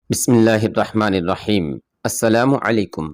بسم اللہ الرحمن الرحیم۔ السلام علیکم۔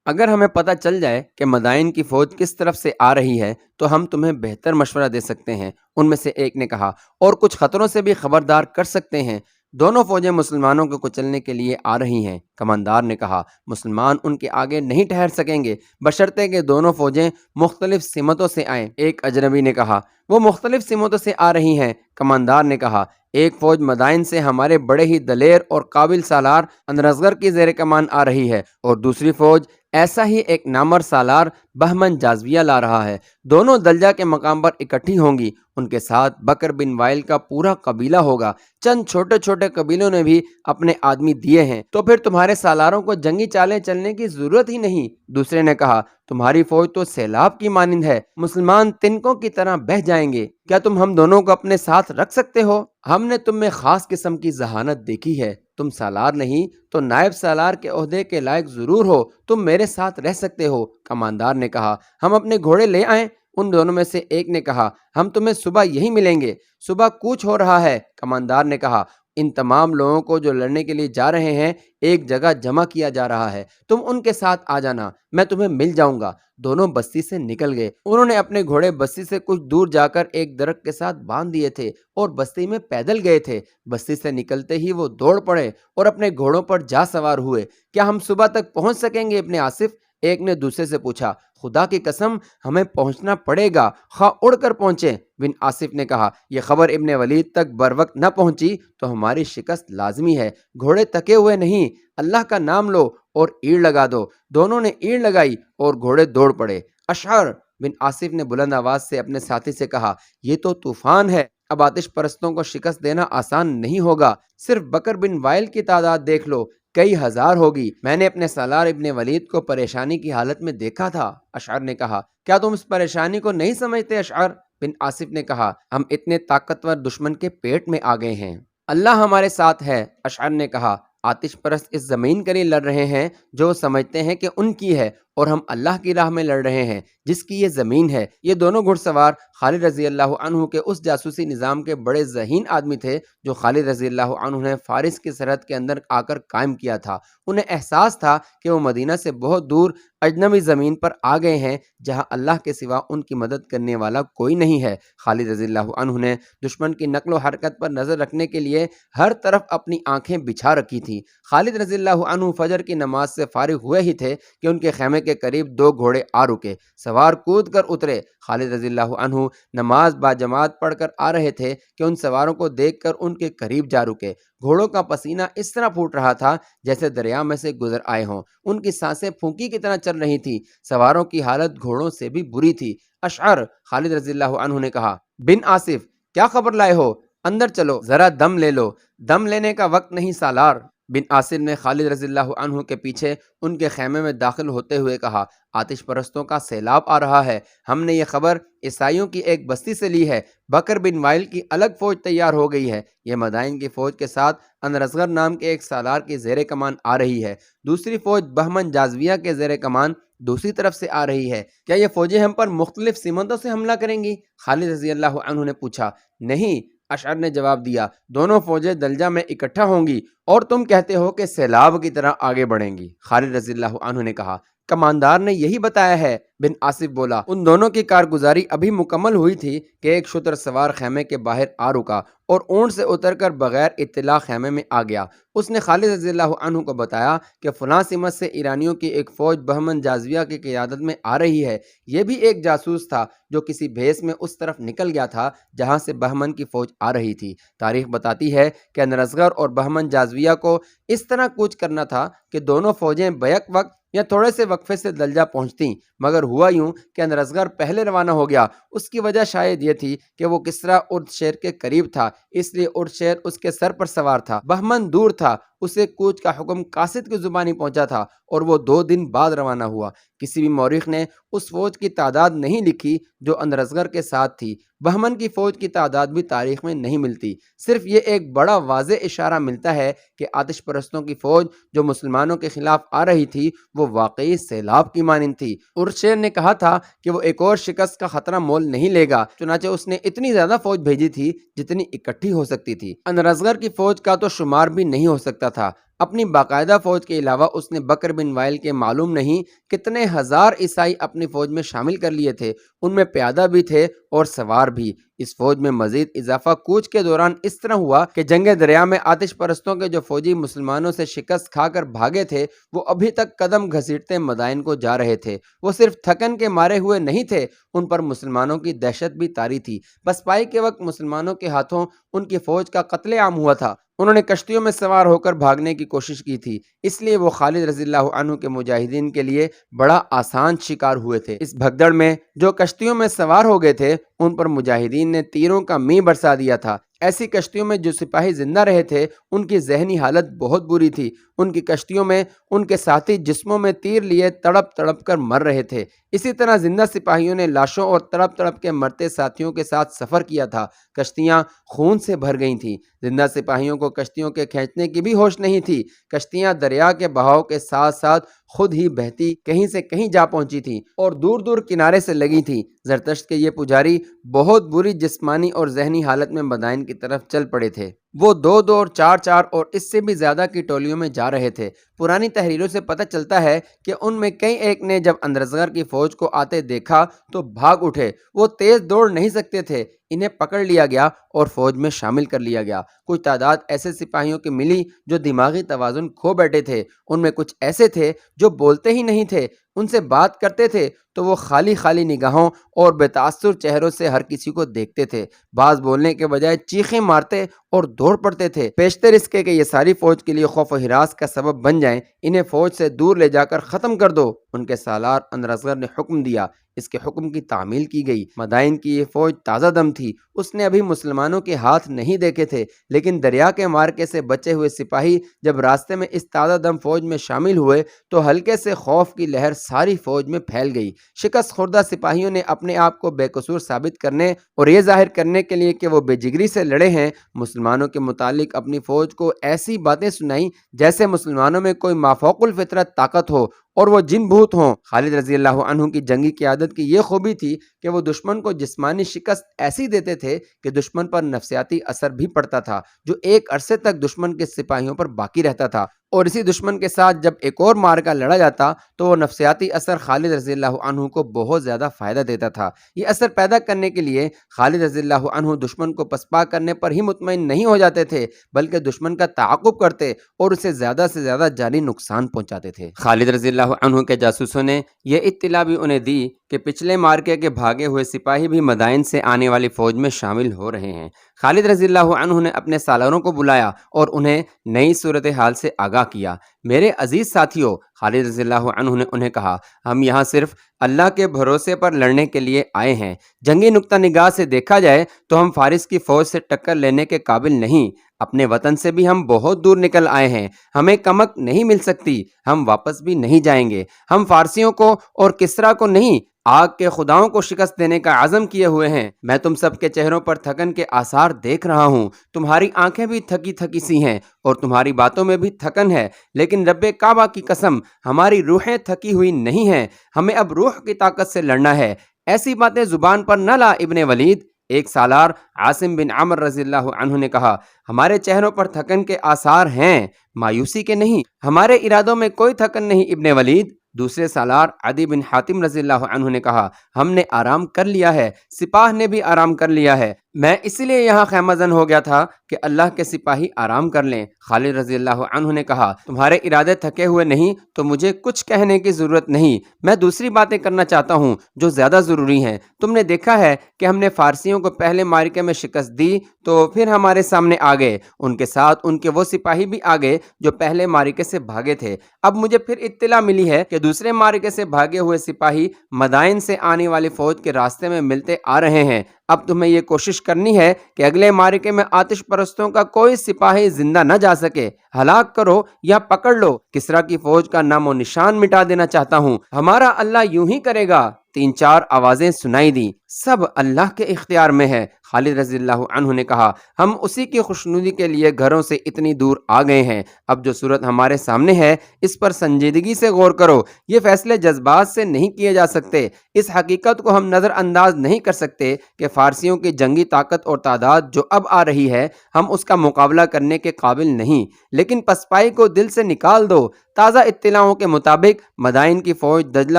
اگر ہمیں پتہ چل جائے کہ مدائن کی فوج کس طرف سے آ رہی ہے تو ہم تمہیں بہتر مشورہ دے سکتے ہیں، ان میں سے ایک نے کہا، اور کچھ خطروں سے بھی خبردار کر سکتے ہیں۔ دونوں فوجیں مسلمانوں کو کچلنے کے لیے آ رہی ہیں۔ کماندار نے کہا، مسلمان ان کے آگے نہیں ٹھہر سکیں گے بشرطے کہ دونوں فوجیں مختلف سمتوں سے آئیں۔ ایک اجنبی نے کہا، وہ مختلف سمتوں سے آ رہی ہیں۔ کماندار نے کہا، ایک فوج مدائن سے ہمارے بڑے ہی دلیر اور قابل سالار اندرزغر کی زیر کمان آ رہی ہے، اور دوسری فوج ایسا ہی ایک نامور سالار بہمن جازویہ لا رہا ہے۔ دونوں دلجہ کے مقام پر اکٹھی ہوں گی۔ ان کے ساتھ بکر بن وائل کا پورا قبیلہ ہوگا۔ چند چھوٹے چھوٹے قبیلوں نے بھی اپنے آدمی دیے ہیں، تو پھر تمہارے سالاروں کو جنگی چالیں چلنے کی ضرورت ہی نہیں۔ دوسرے نے کہا، تمہاری فوج تو سیلاب کی مانند ہے، مسلمان تنکوں کی طرح بہہ جائیں گے۔ کیا تم ہم دونوں کو اپنے ساتھ رکھ سکتے ہو؟ ہم نے تم میں خاص قسم کی ذہانت دیکھی ہے۔ تم سالار نہیں تو نائب سالار کے عہدے کے لائق ضرور ہو، تم میرے ساتھ رہ سکتے ہو۔ کماندار نے کہا، ہم اپنے گھوڑے لے آئیں؟ ان دونوں میں سے ایک نے کہا، ہم تمہیں صبح یہی ملیں گے۔ صبح کوچ ہو رہا ہے۔ کماندار نے کہا، ان تمام لوگوں کو جو لڑنے کے لیے جا رہے ہیں ایک جگہ جمع کیا جا رہا ہے، تم ان کے ساتھ آ جانا، میں تمہیں مل جاؤں گا۔ دونوں بستی سے نکل گئے۔ انہوں نے اپنے گھوڑے بستی سے کچھ دور جا کر ایک درخت کے ساتھ باندھ دیے تھے اور بستی میں پیدل گئے تھے۔ بستی سے نکلتے ہی وہ دوڑ پڑے اور اپنے گھوڑوں پر جا سوار ہوئے۔ کیا ہم صبح تک پہنچ سکیں گے ابن آصف؟ ایک نے دوسرے سے پوچھا۔ خدا کی قسم ہمیں پہنچنا پڑے گا، خواہ اڑ کر پہنچیں۔ بن آصف نے کہا، یہ خبر ابن ولید تک بر وقت نہ پہنچی تو ہماری شکست لازمی ہے۔ گھوڑے تکے ہوئے نہیں، اللہ کا نام لو اور ایڑ لگا دو۔ دونوں نے ایڑ لگائی اور گھوڑے دوڑ پڑے۔ اشعر بن آصف نے بلند آواز سے اپنے ساتھی سے کہا، یہ تو طوفان ہے، اب آتش پرستوں کو شکست دینا آسان نہیں ہوگا۔ صرف بکر بن وائل کی تعداد دیکھ لو، کئی ہزار ہوگی۔ میں نے اپنے سالار ابن ولید کو پریشانی کی حالت میں دیکھا تھا۔ اشعر نے کہا، کیا تم اس پریشانی کو نہیں سمجھتے؟ اشعر بن آصف نے کہا، ہم اتنے طاقتور دشمن کے پیٹ میں آ گئے ہیں، اللہ ہمارے ساتھ ہے۔ اشعر نے کہا، آتش پرست اس زمین کے لیے لڑ رہے ہیں جو سمجھتے ہیں کہ ان کی ہے، اور ہم اللہ کی راہ میں لڑ رہے ہیں جس کی یہ زمین ہے۔ یہ دونوں گھڑ سوار خالد رضی اللہ عنہ کے اس جاسوسی نظام کے بڑے ذہین آدمی تھے جو خالد رضی اللہ عنہ نے فارس کی سرحد کے اندر آ کر قائم کیا تھا۔ انہیں احساس تھا کہ وہ مدینہ سے بہت دور اجنبی زمین پر آ گئے ہیں جہاں اللہ کے سوا ان کی مدد کرنے والا کوئی نہیں ہے۔ خالد رضی اللہ عنہ نے دشمن کی نقل و حرکت پر نظر رکھنے کے لیے ہر طرف اپنی آنکھیں بچھا رکھی تھیں۔ خالد رضی اللہ عنہ فجر کی نماز سے فارغ ہوئے ہی تھے کہ ان کے خیمے کے قریب دو گھوڑے آ رکے۔ سوار کود کر اترے۔ خالد رضی اللہ عنہ نماز با جماعت پڑھ کر آ رہے تھے کہ ان سواروں کو دیکھ کر ان کے قریب جا رکے۔ گھوڑوں کا پسینہ اس طرح پھوٹ رہا تھا جیسے دریا میں سے گزر آئے ہوں۔ ان کی سانسیں پھونکی کی طرح چل رہی تھیں۔ سواروں کی حالت گھوڑوں سے بھی بری تھی۔ اشعر خالد رضی اللہ عنہ نے کہا، بن آصف کیا خبر لائے ہو؟ اندر چلو، ذرا دم لے لو۔ دم لینے کا وقت نہیں سالار۔ بن آصف نے خالد رضی اللہ عنہ کے پیچھے ان کے خیمے میں داخل ہوتے ہوئے کہا، آتش پرستوں کا سیلاب آ رہا ہے۔ ہم نے یہ خبر عیسائیوں کی ایک بستی سے لی ہے۔ بکر بن وائل کی الگ فوج تیار ہو گئی ہے۔ یہ مدائن کی فوج کے ساتھ اندرزغر نام کے ایک سالار کی زیر کمان آ رہی ہے۔ دوسری فوج بہمن جازویہ کے زیر کمان دوسری طرف سے آ رہی ہے۔ کیا یہ فوجیں ہم پر مختلف سمتوں سے حملہ کریں گی؟ خالد رضی اللہ عنہ نے پوچھا۔ نہیں، اشعر نے جواب دیا، دونوں فوجیں دلجہ میں اکٹھا ہوں گی اور تم کہتے ہو کہ سیلاب کی طرح آگے بڑھیں گی۔ خالد رضی اللہ عنہ نے کہا، کماندار نے یہی بتایا ہے۔ بن آصف بولا، ان دونوں کی کارگزاری ابھی مکمل ہوئی تھی کہ ایک شتر سوار خیمے کے باہر آ رکا اور اونٹ سے اتر کر بغیر اطلاع خیمے میں آ گیا۔ اس نے خالد رضی اللہ عنہ کو بتایا کہ فلاں سمت سے ایرانیوں کی ایک فوج بہمن جازویہ کی قیادت میں آ رہی ہے۔ یہ بھی ایک جاسوس تھا جو کسی بھیس میں اس طرف نکل گیا تھا جہاں سے بہمن کی فوج آ رہی تھی۔ تاریخ بتاتی ہے کہ اندرزغر اور بہمن جازویہ کو اس طرح کوچ کرنا تھا کہ دونوں فوجیں بیک وقت یا تھوڑے سے وقفے سے دلجہ پہنچتیں، مگر ہوا یوں کہ اندرزغر پہلے روانہ ہو گیا۔ اس کی وجہ شاید یہ تھی کہ وہ کسریٰ ارد شیر کے قریب تھا، اس لیے ارد شیر اس کے سر پر سوار تھا۔ بہمن دور تھا، اسے کوچ کا حکم قاصد کی زبانی پہنچا تھا اور وہ 2 دن بعد روانہ ہوا۔ کسی بھی مورخ نے اس فوج کی تعداد نہیں لکھی جو اندرزغر کے ساتھ تھی۔ بہمن کی فوج کی تعداد بھی تاریخ میں نہیں ملتی، صرف یہ ایک بڑا واضح اشارہ ملتا ہے کہ آتش پرستوں کی فوج جو مسلمانوں کے خلاف آ رہی تھی وہ واقعی سیلاب کی مانند تھی۔ ارشیر نے کہا تھا کہ وہ ایک اور شکست کا خطرہ مول نہیں لے گا، چنانچہ اس نے اتنی زیادہ فوج بھیجی تھی جتنی اکٹھی ہو سکتی تھی۔ اندرزغر کی فوج کا تو شمار بھی نہیں ہو سکتا تھا۔ اپنی باقاعدہ فوج کے علاوہ اس نے بکر بن وائل کے معلوم نہیں کتنے ہزار عیسائی اپنی فوج میں شامل کر لیے تھے، ان میں پیادہ بھی تھے اور سوار بھی۔ اس فوج میں مزید اضافہ کوچ کے دوران اس طرح ہوا کہ جنگ دریا میں آتش پرستوں کے جو فوجی مسلمانوں سے شکست کھا کر بھاگے تھے وہ ابھی تک قدم گھسیٹتے مدائن کو جا رہے تھے۔ وہ صرف تھکن کے مارے ہوئے نہیں تھے، ان پر مسلمانوں کی دہشت بھی طاری تھی۔ پسپائی کے وقت مسلمانوں کے ہاتھوں ان کی فوج کا قتل عام ہوا تھا۔ انہوں نے کشتیوں میں سوار ہو کر بھاگنے کی کوشش کی تھی، اس لیے وہ خالد رضی اللہ عنہ کے مجاہدین کے لیے بڑا آسان شکار ہوئے تھے۔ اس بھگدڑ میں جو کشتیوں میں سوار ہو گئے تھے ان پر مجاہدین نے تیروں کا مینہ برسا دیا تھا۔ ایسی کشتیوں میں جو سپاہی زندہ رہے تھے ان کی ذہنی حالت بہت بری تھی۔ ان کی کشتیوں میں ان کے ساتھی جسموں میں تیر لیے تڑپ تڑپ کر مر رہے تھے۔ اسی طرح زندہ سپاہیوں نے لاشوں اور تڑپ تڑپ کے مرتے ساتھیوں کے ساتھ سفر کیا تھا۔ کشتیاں خون سے بھر گئی تھیں۔ زندہ سپاہیوں کو کشتیوں کے کھینچنے کی بھی ہوش نہیں تھی۔ کشتیاں دریا کے بہاؤ کے ساتھ ساتھ خود ہی بہتی کہیں سے کہیں جا پہنچی تھیں اور دور دور کنارے سے لگی تھیں۔ زرتشت کے یہ پجاری بہت بری جسمانی اور ذہنی حالت میں مدائن کی طرف چل پڑے تھے۔ وہ 2 اور 4 اور اس سے بھی زیادہ کی ٹولیوں میں جا رہے تھے۔ پرانی تحریروں سے پتہ چلتا ہے کہ ان میں کئی ایک نے جب اندرزغر کی فوج کو آتے دیکھا تو بھاگ اٹھے۔ وہ تیز دوڑ نہیں سکتے تھے، انہیں پکڑ لیا گیا اور فوج میں شامل کر لیا گیا۔ کچھ تعداد ایسے سپاہیوں کی ملی جو دماغی توازن کھو بیٹھے تھے، ان میں کچھ ایسے تھے جو بولتے ہی نہیں تھے، ان سے بات کرتے تھے تو وہ خالی خالی نگاہوں اور بے تاثر چہروں سے ہر کسی کو دیکھتے تھے۔ بعض بولنے کے بجائے چیخیں مارتے اور دوڑ پڑتے تھے۔ پیشتر اس کے کہ یہ ساری فوج کے لیے خوف و ہراس کا سبب بن جائیں، انہیں فوج سے دور لے جا کر ختم کر دو۔ ان کے سالار اندرزغر نے حکم دیا۔ اس کے حکم کی تعمیل کی گئی۔ مدائن کی یہ فوج تازہ دم تھی، اس نے ابھی مسلمانوں کے ہاتھ نہیں دیکھے تھے، لیکن دریا کے مارکے سے بچے ہوئے سپاہی جب راستے میں اس تازہ دم فوج میں شامل ہوئے تو ہلکے سے خوف کی لہر ساری فوج میں پھیل گئی۔ شکست خوردہ سپاہیوں نے اپنے آپ کو بے قصور ثابت کرنے اور یہ ظاہر کرنے کے لیے کہ وہ بے جگری سے لڑے ہیں، مسلمانوں کے متعلق اپنی فوج کو ایسی باتیں سنائیں جیسے مسلمانوں میں کوئی مافوق الفطرت طاقت ہو اور وہ جن بھوت ہوں۔ خالد رضی اللہ عنہ کی جنگی قیادت کی یہ خوبی تھی کہ وہ دشمن کو جسمانی شکست ایسی دیتے تھے کہ دشمن پر نفسیاتی اثر بھی پڑتا تھا، جو ایک عرصے تک دشمن کے سپاہیوں پر باقی رہتا تھا، اور اسی دشمن کے ساتھ جب ایک اور معرکہ لڑا جاتا تو وہ نفسیاتی اثر خالد رضی اللہ عنہ کو بہت زیادہ فائدہ دیتا تھا۔ یہ اثر پیدا کرنے کے لیے خالد رضی اللہ عنہ دشمن کو پسپا کرنے پر ہی مطمئن نہیں ہو جاتے تھے، بلکہ دشمن کا تعاقب کرتے اور اسے زیادہ سے زیادہ جانی نقصان پہنچاتے تھے۔ خالد رضی اللہ عنہ کے جاسوسوں نے یہ اطلاع بھی انہیں دی کہ پچھلے مارکے کے بھاگے ہوئے سپاہی بھی مدائن سے آنے والی فوج میں شامل ہو رہے ہیں۔ خالد رضی اللہ عنہ نے اپنے سالاروں کو بلایا اور انہیں نئی صورتحال سے آگاہ کیا۔ میرے عزیز ساتھیو، خالد رضی اللہ عنہ نے انہیں کہا، ہم یہاں صرف اللہ کے بھروسے پر لڑنے کے لیے آئے ہیں۔ جنگی نقطہ نگاہ سے دیکھا جائے تو ہم فارس کی فوج سے ٹکر لینے کے قابل نہیں۔ اپنے وطن سے بھی ہم بہت دور نکل آئے ہیں، ہمیں کمک نہیں مل سکتی، ہم واپس بھی نہیں جائیں گے۔ ہم فارسیوں کو اور کسریٰ کو نہیں، آگ کے خداؤں کو شکست دینے کا عزم کیے ہوئے ہیں۔ میں تم سب کے چہروں پر تھکن کے آثار دیکھ رہا ہوں، تمہاری آنکھیں بھی تھکی تھکی سی ہیں اور تمہاری باتوں میں بھی تھکن ہے، لیکن رب کعبہ کی قسم ہماری روحیں تھکی ہوئی نہیں ہیں، ہمیں اب روح کی طاقت سے لڑنا ہے۔ ایسی باتیں زبان پر نہ لا ابن ولید۔ ایک سالار عاصم بن عمر رضی اللہ عنہ نے کہا، ہمارے چہروں پر تھکن کے آثار ہیں، مایوسی کے نہیں، ہمارے ارادوں میں کوئی تھکن نہیں ابن ولید۔ دوسرے سالار عدی بن حاتم رضی اللہ عنہ نے کہا، ہم نے آرام کر لیا ہے، سپاہ نے بھی آرام کر لیا ہے، میں اس لیے یہاں خیمہ زن ہو گیا تھا کہ اللہ کے سپاہی آرام کر لیں۔ خالد رضی اللہ عنہ نے کہا، تمہارے ارادے تھکے ہوئے نہیں تو مجھے کچھ کہنے کی ضرورت نہیں، میں دوسری باتیں کرنا چاہتا ہوں جو زیادہ ضروری ہیں۔ تم نے دیکھا ہے کہ ہم نے فارسیوں کو پہلے معرکے میں شکست دی تو پھر ہمارے سامنے آ گئے، ان کے ساتھ ان کے وہ سپاہی بھی آ گئے جو پہلے معرکے سے بھاگے تھے۔ اب مجھے پھر اطلاع ملی ہے کہ دوسرے معرکے سے بھاگے ہوئے سپاہی مدائن سے آنے والی فوج کے راستے میں ملتے آ رہے ہیں۔ اب تمہیں یہ کوشش کرنی ہے کہ اگلے معرکے میں آتش پرستوں کا کوئی سپاہی زندہ نہ جا سکے، ہلاک کرو یا پکڑ لو، کسریٰ کی فوج کا نام و نشان مٹا دینا چاہتا ہوں، ہمارا اللہ یوں ہی کرے گا۔ 3-4 آوازیں سنائی دیں، سب اللہ کے اختیار میں ہے۔ خالد رضی اللہ عنہ نے کہا، ہم اسی کی خوشنودی کے لیے گھروں سے اتنی دور آ گئے ہیں۔ اب جو صورت ہمارے سامنے ہے اس پر سنجیدگی سے غور کرو۔ یہ فیصلے جذبات سے نہیں کیے جا سکتے۔ اس حقیقت کو ہم نظر انداز نہیں کر سکتے کہ فارسیوں کی جنگی طاقت اور تعداد جو اب آ رہی ہے، ہم اس کا مقابلہ کرنے کے قابل نہیں۔ لیکن پسپائی کو دل سے نکال دو۔ تازہ اطلاعوں کے مطابق مدائن کی فوج دجلہ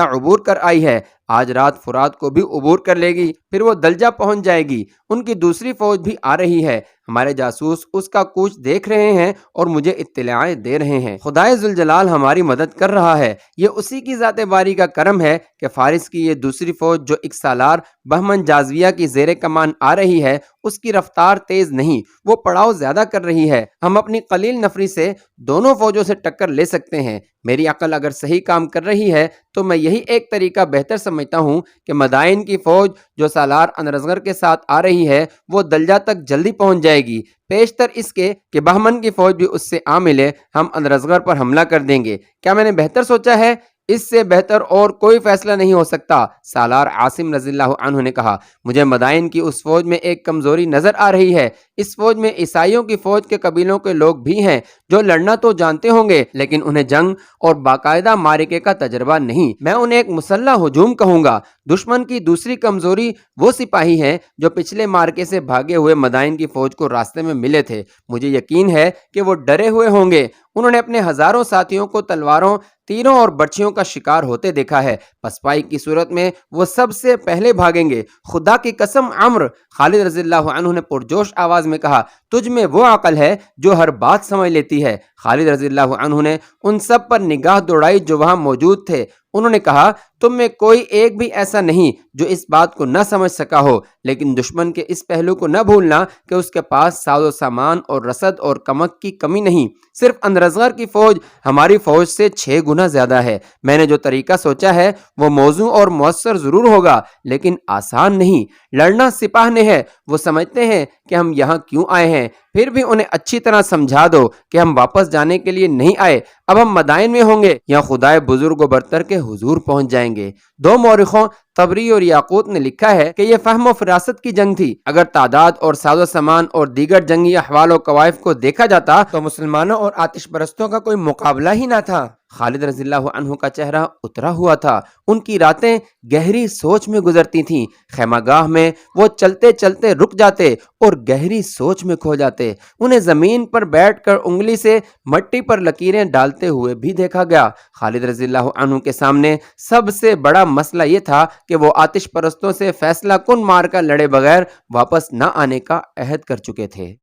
عبور کر آئی ہے۔ آج رات فرات کو بھی عبور کر لے گی، پھر وہ دلجہ پہنچ جائے گی۔ ان کی دوسری فوج بھی آ رہی ہے۔ ہمارے جاسوس اس کا کوچ دیکھ رہے ہیں اور مجھے اطلاعیں دے رہے ہیں۔ خدائے ذوالجلال ہماری مدد کر رہا ہے۔ یہ اسی کی ذات باری کا کرم ہے کہ فارس کی یہ دوسری فوج جو ایک سالار بہمن جازویہ کی زیر کمان آ رہی ہے، اس کی رفتار تیز نہیں، وہ پڑاؤ زیادہ کر رہی ہے۔ ہم اپنی قلیل نفری سے دونوں فوجوں سے ٹکر لے سکتے ہیں۔ میری عقل اگر صحیح کام کر رہی ہے تو میں یہی ایک طریقہ بہتر سمجھتا ہوں کہ مدائن کی فوج جو سالار انرزغر کے ساتھ آ رہی ہے وہ دلجہ تک جلدی پہنچ جائے گی، پیشتر اس کے کہ بہمن کی فوج بھی اس سے آ ملے۔ ہم انرزغر پر حملہ کر دیں گے۔ کیا میں نے بہتر سوچا ہے؟ اس سے بہتر اور کوئی فیصلہ نہیں ہو سکتا۔ سالار عاصم رضی اللہ عنہ نے کہا، مجھے مدائن کی اس فوج میں ایک کمزوری نظر آ رہی ہے۔ اس فوج میں عیسائیوں کی فوج کے قبیلوں کے لوگ بھی ہیں جو لڑنا تو جانتے ہوں گے لیکن انہیں جنگ اور باقاعدہ معرکے کا تجربہ نہیں۔ میں انہیں ایک مسلح ہجوم کہوں گا۔ دشمن کی دوسری کمزوری وہ سپاہی ہیں جو پچھلے معرکے سے بھاگے ہوئے مدائن کی فوج کو راستے میں ملے تھے۔ مجھے یقین ہے کہ وہ ڈرے ہوئے ہوں گے۔ انہوں نے اپنے ہزاروں ساتھیوں کو تلواروں، تیروں اور برچھیوں کا شکار ہوتے دیکھا ہے۔ پسپائی کی صورت میں وہ سب سے پہلے بھاگیں گے۔ خدا کی قسم عمرو، خالد رضی اللہ عنہ نے پرجوش آواز میں کہا، تجھ میں وہ عقل ہے جو ہر بات سمجھ لیتی ہے۔ خالد رضی اللہ عنہ نے ان سب پر نگاہ دوڑائی جو وہاں موجود تھے۔ انہوں نے کہا، تم میں کوئی ایک بھی ایسا نہیں جو اس بات کو نہ سمجھ سکا ہو، لیکن دشمن کے اس پہلو کو نہ بھولنا کہ اس کے پاس ساز و سامان اور رسد اور کمک کی کمی نہیں۔ صرف انرزغر کی فوج ہماری فوج سے 6 گنا زیادہ ہے۔ میں نے جو طریقہ سوچا ہے وہ موزوں اور مؤثر ضرور ہوگا لیکن آسان نہیں۔ لڑنا سپاہ نے ہے۔ وہ سمجھتے ہیں کہ ہم یہاں کیوں آئے ہیں، پھر بھی انہیں اچھی طرح سمجھا دو کہ ہم واپس جانے کے لیے نہیں آئے۔ اب ہم مدائن میں ہوں گے یا خدائے بزرگ و برتر کے حضور پہنچ جائیں گے۔ دو مورخوں طبری اور یاقوت نے لکھا ہے کہ یہ فہم و فراست کی جنگ تھی۔ اگر تعداد اور ساز و سامان اور دیگر جنگی احوال و قوائف کو دیکھا جاتا تو مسلمانوں اور آتش پرستوں کا کوئی مقابلہ ہی نہ تھا۔ خالد رضی اللہ عنہ کا چہرہ اترا ہوا تھا۔ ان کی راتیں گہری سوچ میں گزرتی تھیں۔ خیمہ گاہ میں وہ چلتے چلتے رک جاتے اور گہری سوچ میں کھو جاتے۔ انہیں زمین پر بیٹھ کر انگلی سے مٹی پر لکیریں ڈالتے ہوئے بھی دیکھا گیا۔ خالد رضی اللہ عنہ کے سامنے سب سے بڑا مسئلہ یہ تھا کہ وہ آتش پرستوں سے فیصلہ کن مارکا لڑے بغیر واپس نہ آنے کا عہد کر چکے تھے۔